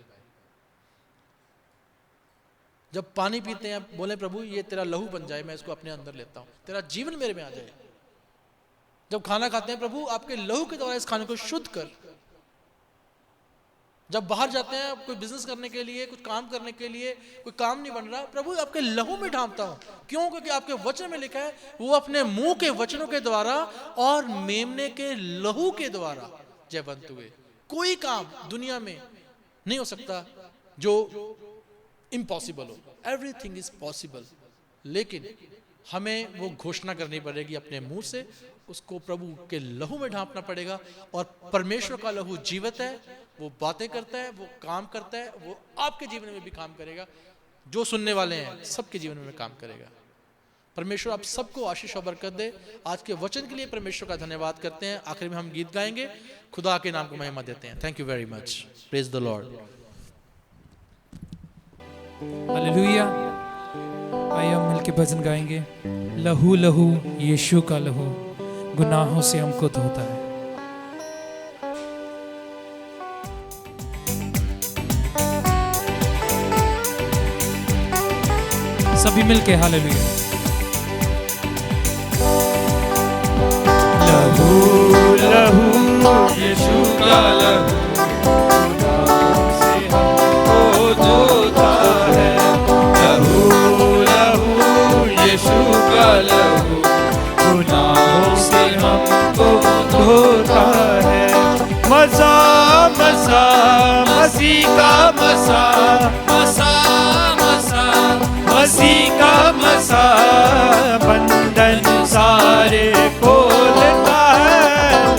जब पानी पीते हैं, बोले प्रभु ये तेरा लहू बन जाए, मैं इसको अपने अंदर लेता हूं, तेरा जीवन मेरे में आ जाए। जब खाना खाते हैं, प्रभु आपके लहू के द्वारा इस खाने को शुद्ध कर, जब बाहर जाते हैं कोई बिजनेस करने के लिए, कुछ काम करने के लिए, कोई काम नहीं बन रहा, प्रभु आपके लहू में ढांपता हूं। क्यों? क्योंकि आपके वचन में लिखा है वो अपने मुंह के वचनों के द्वारा और मेमने के लहू के द्वारा जयवंत हुए। कोई काम दुनिया में नहीं हो सकता जो इम्पॉसिबल हो, एवरीथिंग इज पॉसिबल। लेकिन हमें वो घोषणा करनी पड़ेगी अपने मुंह से, उसको प्रभु के लहू में ढांपना पड़ेगा। और परमेश्वर का लहू जीवित है, वो बातें करता है, वो काम करता है, वो आपके जीवन में भी काम करेगा, जो सुनने वाले हैं सबके जीवन में काम करेगा। परमेश्वर आप सबको आशीष और बरकत दे। आज के वचन के लिए परमेश्वर का धन्यवाद करते हैं। आखिर में हम गीत गाएंगे, खुदा के नाम को महिमा देते हैं। Thank you very much, praise the Lord. Hallelujah. आइए हम मिलके भजन गाएंगे। लहू लहू यीशु का लहू गुनाहों से हमको धोता है। सभी मिलके हालेलुया। लहू लहू यीशु का लहू से हमको धोता है। लहू लहू यीशु का लहू गुनाहों से हमको धोता है। मसा मसा मसीह का मसा, मसा मसा मसीह का मसा बंधन सारे खोलता है।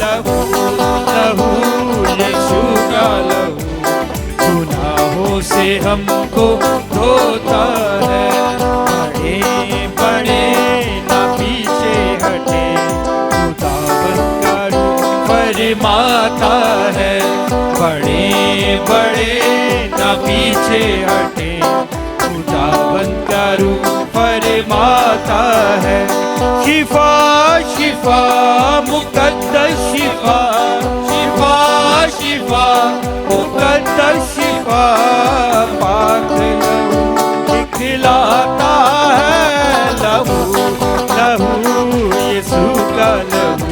लहू लहू यीशु का लहू गुनाहों से हमको धोता है। बड़े बड़े ना पीछे हटे, खुदावन का रूप फरमाता है। बड़े बड़े ना पीछे हटे, खुदावन का रूप फरमाता है। शिफा शिफा मुकद्दस शिफा, शिफा शिफा मुकद्दस शिफा पाक लहू दिखलाता है। लहू लहू यीशु का लहू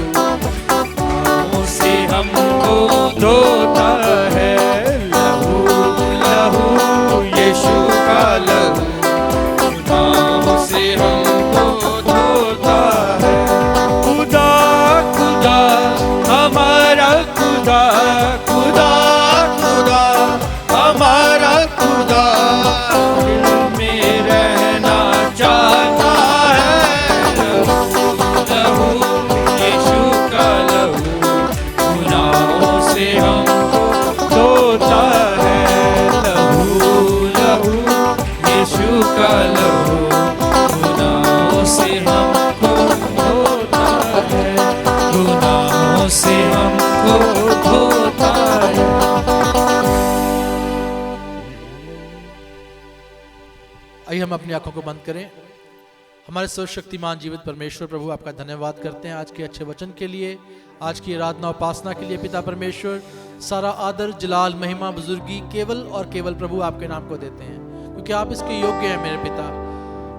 गुनाहों से हमको धोता है। लहू लहू यीशु का लहू गुनाहों से हमको धोता है। खुदा खुदा हमारा खुदा, खुदा खुदा हमारा खुदा दिल में रहना चाहता है। लहू यीशु का लहू गुनाहों से हमको धोता है। लहू लहू यीशु का लहू गुनाहों से हमको धोता है। गुनाहों से हमको धोता है। आइए हम अपनी आंखों को बंद करें। हमारे सर्वशक्तिमान जीवित परमेश्वर प्रभु आपका धन्यवाद करते हैं आज के अच्छे वचन के लिए, आज की आराधना उपासना के लिए। पिता परमेश्वर सारा आदर जलाल महिमा बुजुर्गी केवल और केवल प्रभु आपके नाम को देते हैं, क्योंकि आप इसके योग्य हैं मेरे पिता।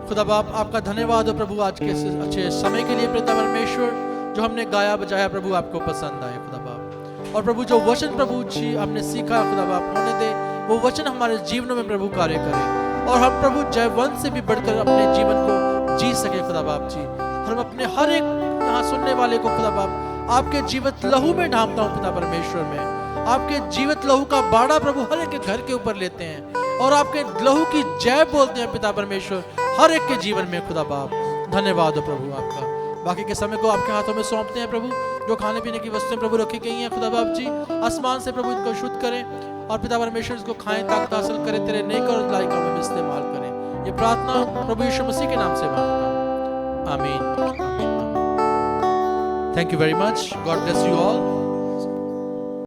खुदा बाप आपका धन्यवाद हो प्रभु आज के अच्छे समय के लिए पिता परमेश्वर, जो हमने गाया बजाया प्रभु आपको पसंद आए खुदा बाप। और प्रभु जो वचन प्रभु जी हमने सीखा खुदा बाप, होने दे वो वचन हमारे जीवनों में प्रभु कार्य करे, और हम प्रभु जयवंत से भी बढ़कर अपने जीवन को जी सके खुदा बाप जी। हम अपने हर एक यहाँ सुनने वाले को खुदा बाप आपके जीवित लहू में ढांपता हूँ पिता परमेश्वर में। आपके जीवित लहू का बाड़ा प्रभु हर एक के घर के ऊपर लेते हैं, और आपके लहू की जय बोलते हैं पिता परमेश्वर हर एक के जीवन में खुदा बाप। धन्यवाद हो प्रभु आपका। बाकी के समय को आपके हाथों में सौंपते हैं प्रभु। जो खाने पीने की वस्तुएं प्रभु रखी गई हैं खुदा बाप जी, आसमान से प्रभु इनको शुद्ध करें, और पिता परमेश्वर इसको खाएं, ताकत हासिल करें, तेरे नेक और भलाई कामों में इस्तेमाल करें। ये प्रार्थना प्रभु यीशु मसीह के नाम से मांगता हूं, आमीन। Thank you very much, God bless you all.